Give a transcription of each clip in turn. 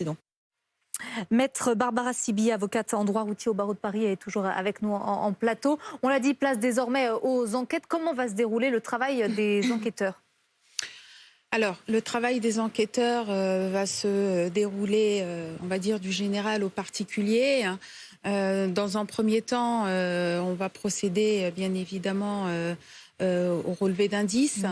donc. Maître Barbara Sibi, avocate en droit routier au barreau de Paris, est toujours avec nous en plateau. On l'a dit, place désormais aux enquêtes. Comment va se dérouler le travail des enquêteurs ? Alors, le travail des enquêteurs va se dérouler, on va dire, du général au particulier. Dans un premier temps, on va procéder, bien évidemment, au relevé d'indices.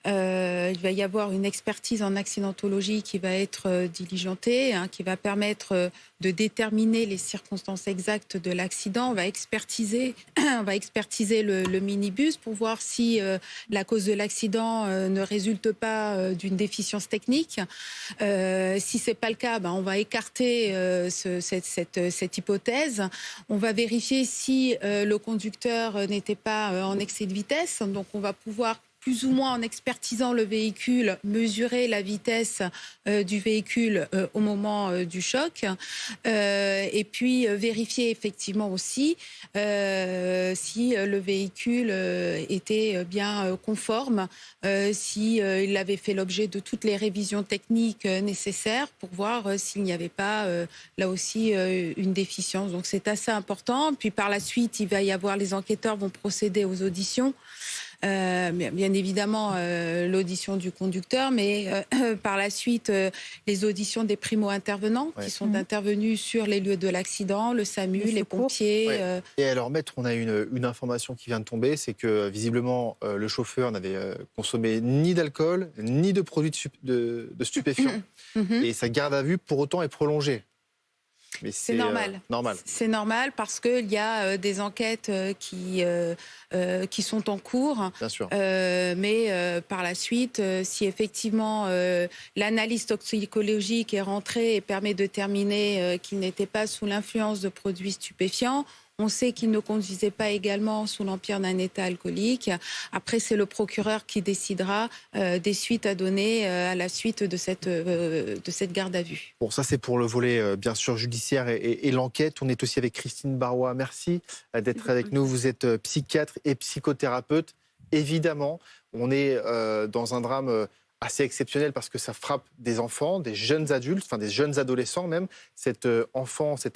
Il va y avoir une expertise en accidentologie qui va être diligentée, qui va permettre de déterminer les circonstances exactes de l'accident. On va expertiser le minibus pour voir si la cause de l'accident ne résulte pas d'une déficience technique. Si c'est pas le cas, on va écarter cette hypothèse. On va vérifier si le conducteur n'était pas en excès de vitesse. Donc on va pouvoir, plus ou moins en expertisant le véhicule, mesurer la vitesse du véhicule au moment du choc. Et puis vérifier effectivement aussi si le véhicule était bien conforme, si il avait fait l'objet de toutes les révisions techniques nécessaires pour voir s'il n'y avait pas là aussi une déficience. Donc c'est assez important. Puis par la suite, il va y avoir, les enquêteurs vont procéder aux auditions. Bien évidemment l'audition du conducteur, mais par la suite les auditions des primo-intervenants qui sont intervenus sur les lieux de l'accident, le SAMU, les pompiers. Et alors maître, on a une information qui vient de tomber, c'est que visiblement le chauffeur n'avait consommé ni d'alcool, ni de produits de stupéfiants. Et sa garde à vue pour autant est prolongée. Mais c'est normal. C'est normal parce qu'il y a des enquêtes qui sont en cours. Bien sûr. Mais par la suite, si effectivement l'analyse toxicologique est rentrée et permet de déterminer qu'il n'était pas sous l'influence de produits stupéfiants, on sait qu'il ne conduisait pas également sous l'empire d'un état alcoolique. Après, c'est le procureur qui décidera des suites à donner à la suite de cette garde à vue. Bon, ça c'est pour le volet bien sûr judiciaire et l'enquête. On est aussi avec Christine Barrois. Merci d'être avec nous. Vous êtes psychiatre et psychothérapeute. Évidemment, on est dans un drame assez exceptionnel parce que ça frappe des enfants, des jeunes adultes, enfin des jeunes adolescents même. Cet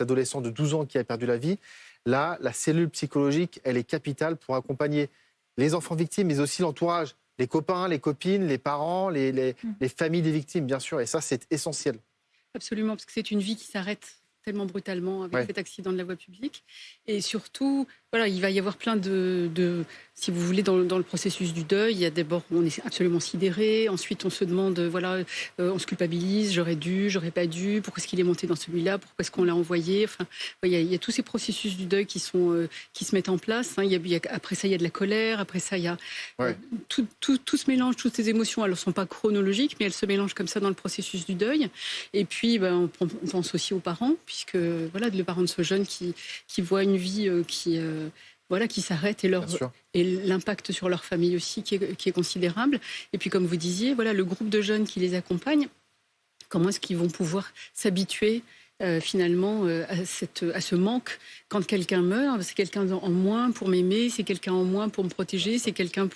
adolescent de 12 ans qui a perdu la vie. Là, la cellule psychologique, elle est capitale pour accompagner les enfants victimes, mais aussi l'entourage, les copains, les copines, les parents, les familles des victimes, bien sûr. Et ça, c'est essentiel. Absolument, parce que c'est une vie qui s'arrête tellement brutalement avec cet accident de la voie publique. Et surtout, voilà, il va y avoir plein si vous voulez, dans le processus du deuil, il y a d'abord, on est absolument sidéré. Ensuite, on se demande, on se culpabilise, j'aurais dû, j'aurais pas dû, pourquoi est-ce qu'il est monté dans celui-là, pourquoi est-ce qu'on l'a envoyé. Enfin, il y a tous ces processus du deuil qui se mettent en place. Après ça, il y a de la colère. Après ça, il y a tout se mélange, toutes ces émotions. Alors, elles ne sont pas chronologiques, mais elles se mélangent comme ça dans le processus du deuil. Et puis, on pense aussi aux parents, puisque le parent de ce jeune qui voit une vie qui s'arrête et l'impact sur leur famille aussi qui est considérable. Et puis, comme vous disiez, le groupe de jeunes qui les accompagne, comment est-ce qu'ils vont pouvoir s'habituer finalement à ce manque quand quelqu'un meurt? C'est quelqu'un en moins pour m'aimer, c'est quelqu'un en moins pour me protéger, c'est quelqu'un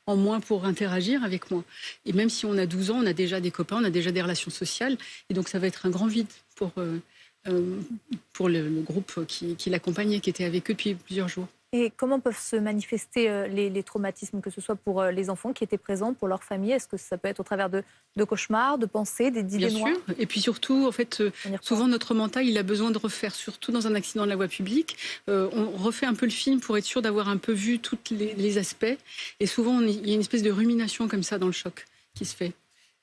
en moins pour interagir avec moi. Et même si on a 12 ans, on a déjà des copains, on a déjà des relations sociales. Et donc, ça va être un grand vide pour le groupe qui l'accompagnait, qui était avec eux depuis plusieurs jours. Et comment peuvent se manifester les traumatismes, que ce soit pour les enfants qui étaient présents, pour leur famille? Est-ce que ça peut être au travers de cauchemars, de pensées, d'idées noires? Bien sûr. Et puis surtout, en fait, souvent notre mental, il a besoin de refaire, surtout dans un accident de la voie publique. On refait un peu le film pour être sûr d'avoir un peu vu tous les aspects. Et souvent, il y a une espèce de rumination comme ça dans le choc qui se fait.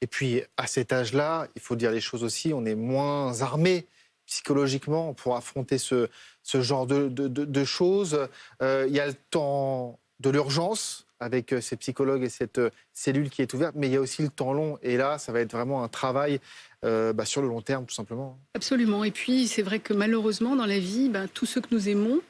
Et puis, à cet âge-là, il faut dire les choses aussi, on est moins armé psychologiquement pour affronter ce genre de choses. Il y a le temps de l'urgence avec ces psychologues et cette cellule qui est ouverte, mais il y a aussi le temps long. Et là, ça va être vraiment un travail sur le long terme, tout simplement. Absolument. Et puis, c'est vrai que malheureusement, dans la vie, tous ceux que nous aimons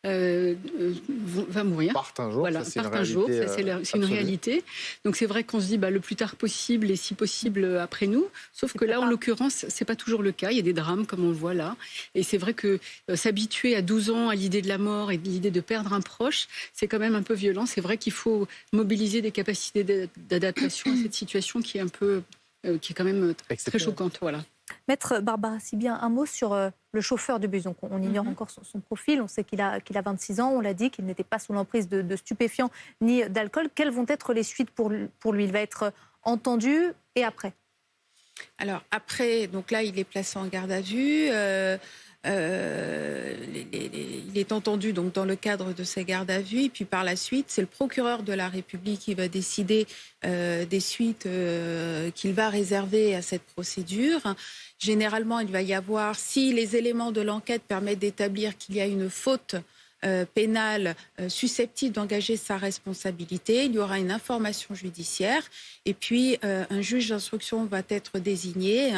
va mourir. Partent un jour, voilà, ça, c'est une réalité. Donc c'est vrai qu'on se dit le plus tard possible et si possible après nous. Sauf que là, en l'occurrence, c'est pas toujours le cas. Il y a des drames comme on le voit là. Et c'est vrai que s'habituer à 12 ans à l'idée de la mort et de l'idée de perdre un proche, c'est quand même un peu violent. C'est vrai qu'il faut mobiliser des capacités d'adaptation à cette situation qui est quand même très choquante. Voilà. Maître Barbara Sibi, un mot sur le chauffeur de bus. Donc, on ignore encore son profil. On sait qu'il a 26 ans. On l'a dit qu'il n'était pas sous l'emprise de stupéfiants ni d'alcool. Quelles vont être les suites pour lui? Il va être entendu et après? Alors après, donc là, il est placé en garde à vue. Il est entendu donc dans le cadre de ces gardes à vue. Et puis par la suite, c'est le procureur de la République qui va décider des suites qu'il va réserver à cette procédure. Généralement, il va y avoir, si les éléments de l'enquête permettent d'établir qu'il y a une faute pénale susceptible d'engager sa responsabilité, il y aura une information judiciaire et puis un juge d'instruction va être désigné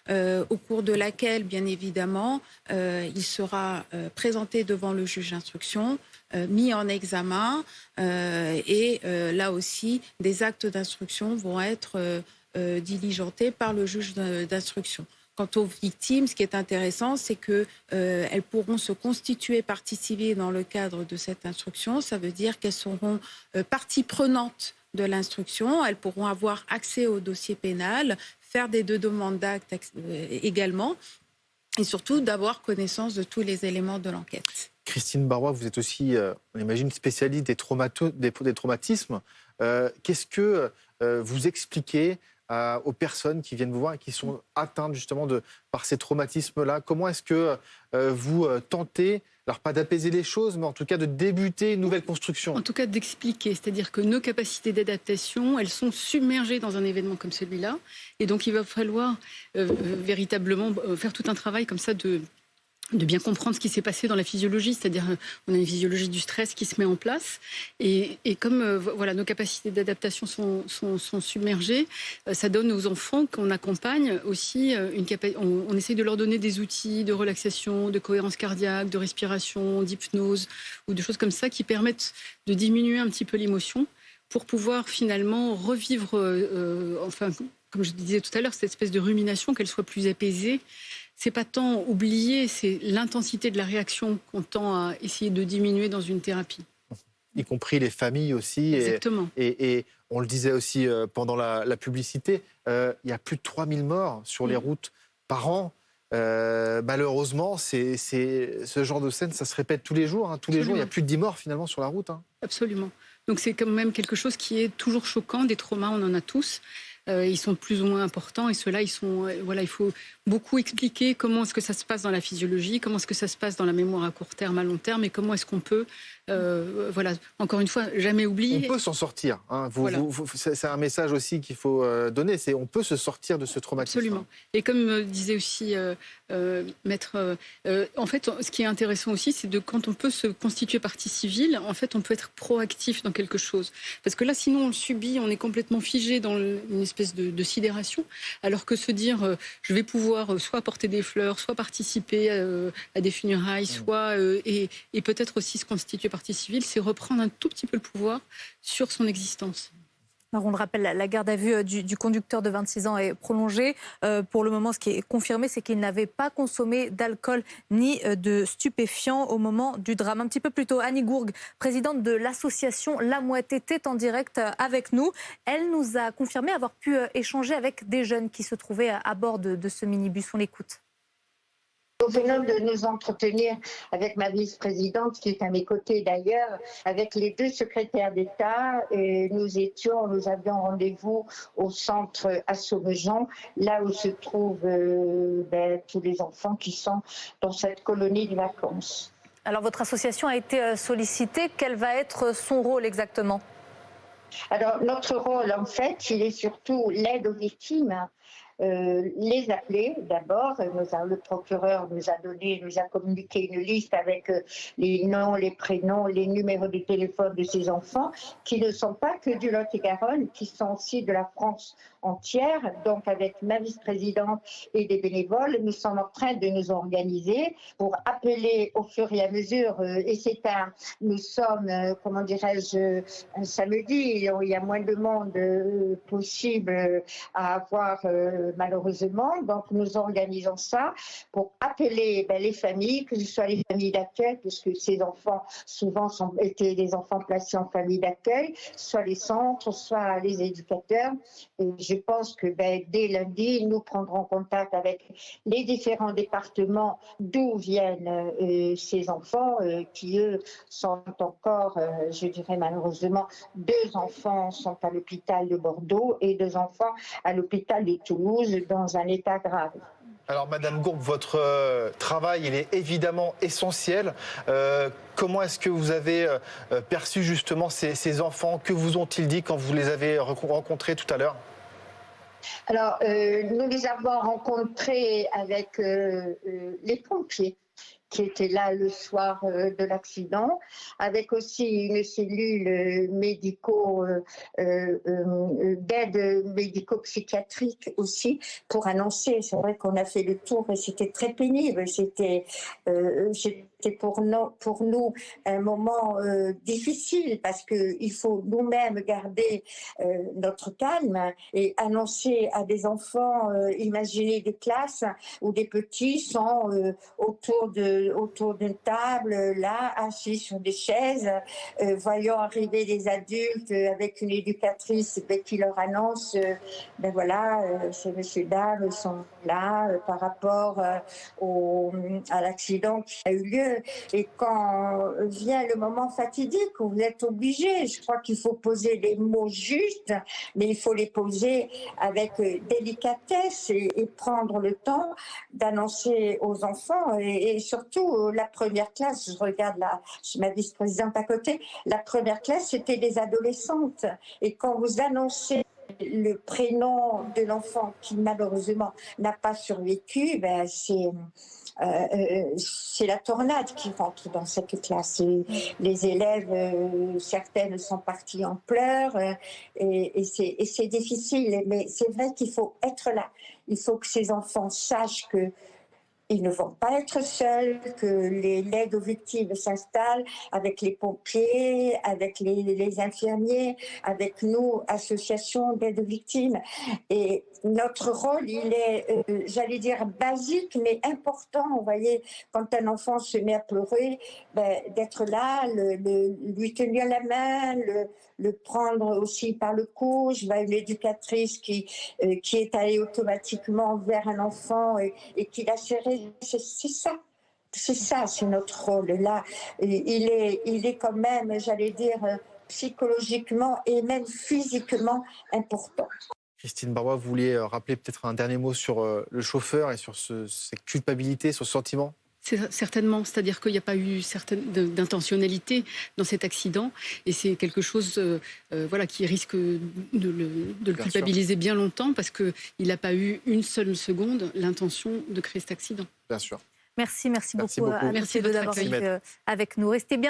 au cours de laquelle, bien évidemment, il sera présenté devant le juge d'instruction, mis en examen et là aussi, des actes d'instruction vont être diligentés par le juge d'instruction. Quant aux victimes, ce qui est intéressant, c'est qu'elles pourront se constituer partie civile dans le cadre de cette instruction. Ça veut dire qu'elles seront partie prenante de l'instruction. Elles pourront avoir accès au dossier pénal, faire des demandes d'actes également, et surtout d'avoir connaissance de tous les éléments de l'enquête. Christine Barrois, vous êtes aussi, on imagine, spécialiste des traumatismes. Qu'est-ce que vous expliquez aux personnes qui viennent vous voir et qui sont atteintes justement par ces traumatismes-là? Comment est-ce que vous tentez, alors pas d'apaiser les choses, mais en tout cas de débuter une nouvelle construction? En tout cas d'expliquer, c'est-à-dire que nos capacités d'adaptation, elles sont submergées dans un événement comme celui-là. Et donc il va falloir véritablement faire tout un travail comme ça de bien comprendre ce qui s'est passé dans la physiologie, c'est-à-dire on a une physiologie du stress qui se met en place et comme voilà, nos capacités d'adaptation sont submergées, ça donne aux enfants qu'on accompagne aussi on essaye de leur donner des outils de relaxation, de cohérence cardiaque, de respiration, d'hypnose ou de choses comme ça qui permettent de diminuer un petit peu l'émotion pour pouvoir finalement revivre, enfin, comme je disais tout à l'heure, cette espèce de rumination, qu'elle soit plus apaisée. C'est pas tant oublier, c'est l'intensité de la réaction qu'on tend à essayer de diminuer dans une thérapie. Y compris les familles aussi. Exactement. Et on le disait aussi pendant la publicité, il y a plus de 3000 morts sur les routes par an. Malheureusement, ce genre de scène, ça se répète tous les jours. Tous les jours, il y a plus de 10 morts finalement sur la route. Absolument. Donc c'est quand même quelque chose qui est toujours choquant. Des traumas, on en a tous. Ils sont plus ou moins importants et ceux-là, il faut beaucoup expliquer comment est-ce que ça se passe dans la physiologie, comment est-ce que ça se passe dans la mémoire à court terme, à long terme et comment est-ce qu'on peut, encore une fois, jamais oublier. On peut s'en sortir. Voilà. C'est un message aussi qu'il faut donner, c'est on peut se sortir de ce traumatisme. Absolument. Et comme disait aussi Maître, en fait, ce qui est intéressant aussi, c'est quand on peut se constituer partie civile, en fait, on peut être proactif dans quelque chose. Parce que là, sinon, on le subit, on est complètement figé dans une espèce de sidération, alors que se dire, je vais pouvoir soit apporter des fleurs, soit participer à des funérailles, soit et peut-être aussi se constituer partie civile, c'est reprendre un tout petit peu le pouvoir sur son existence. Alors on le rappelle, la garde à vue du conducteur de 26 ans est prolongée. Pour le moment, ce qui est confirmé, c'est qu'il n'avait pas consommé d'alcool ni de stupéfiants au moment du drame. Un petit peu plus tôt, Annie Gourgue, présidente de l'association La Mouette, était en direct avec nous. Elle nous a confirmé avoir pu échanger avec des jeunes qui se trouvaient à bord de ce minibus. On l'écoute. Nous venons de nous entretenir avec ma vice-présidente, qui est à mes côtés d'ailleurs, avec les deux secrétaires d'État. Et nous avions rendez-vous au centre Assommejean, là où se trouvent tous les enfants qui sont dans cette colonie de vacances. Alors votre association a été sollicitée. Quel va être son rôle exactement ? Alors notre rôle, en fait, il est surtout l'aide aux victimes. Les appeler d'abord. Le procureur nous a communiqué une liste avec les noms, les prénoms, les numéros de téléphone de ces enfants qui ne sont pas que du Lot-et-Garonne, qui sont aussi de la France entière. Donc avec ma vice-présidente et des bénévoles, nous sommes en train de nous organiser pour appeler au fur et à mesure. Et nous sommes, un samedi, il y a moins de monde possible à avoir malheureusement. Donc nous organisons ça pour appeler les familles, que ce soit les familles d'accueil, puisque ces enfants souvent étaient des enfants placés en famille d'accueil, soit les centres, soit les éducateurs. Et je pense que dès lundi, nous prendrons contact avec les différents départements d'où viennent ces enfants qui, eux, sont encore, je dirais malheureusement, 2 enfants sont à l'hôpital de Bordeaux et 2 enfants à l'hôpital de Toulouse dans un état grave. Alors, Madame Gourbe, votre travail, il est évidemment essentiel. Comment est-ce que vous avez perçu justement ces enfants? Que vous ont-ils dit quand vous les avez rencontrés tout à l'heure? Alors, nous les avons rencontrés avec les pompiers qui étaient là le soir de l'accident, avec aussi une cellule d'aide médico-psychiatrique aussi, pour annoncer. C'est vrai qu'on a fait le tour et c'était très pénible. C'était pour nous un moment difficile parce qu'il faut nous-mêmes garder notre calme et annoncer à des enfants, imaginez des classes où des petits sont autour d'une table, là, assis sur des chaises, voyant arriver des adultes avec une éducatrice qui leur annonce voilà, ces messieurs dames sont là par rapport à l'accident qui a eu lieu. Et quand vient le moment fatidique où vous êtes obligé, je crois qu'il faut poser les mots justes, mais il faut les poser avec délicatesse et prendre le temps d'annoncer aux enfants et surtout la première classe. Je regarde ma vice-présidente à côté. La première classe, c'était des adolescentes. Et quand vous annoncez le prénom de l'enfant qui malheureusement n'a pas survécu, c'est la tornade qui rentre dans cette classe. Et les élèves, certaines sont parties en pleurs et c'est difficile. Mais c'est vrai qu'il faut être là. Il faut que ces enfants sachent que ils ne vont pas être seuls, que l'aide aux victimes s'installe avec les pompiers, avec les infirmiers, avec nous, associations d'aide aux victimes. Et notre rôle, il est, j'allais dire, basique, mais important. Vous voyez, quand un enfant se met à pleurer, d'être là, lui tenir la main, le prendre aussi par le cou. Je vois une éducatrice qui est allée automatiquement vers un enfant et qui l'a serré. C'est ça, c'est notre rôle. Là, il est quand même, j'allais dire, psychologiquement et même physiquement important. Christine Barrois, vous vouliez rappeler peut-être un dernier mot sur le chauffeur et sur cette culpabilité, sur ce sentiment? Certainement, c'est-à-dire qu'il n'y a pas eu d'intentionnalité dans cet accident et c'est quelque chose qui risque de le culpabiliser bien longtemps parce qu'il n'a pas eu une seule seconde l'intention de créer cet accident. Bien sûr. Merci beaucoup à tous les deux d'avoir été avec nous. Restez bien.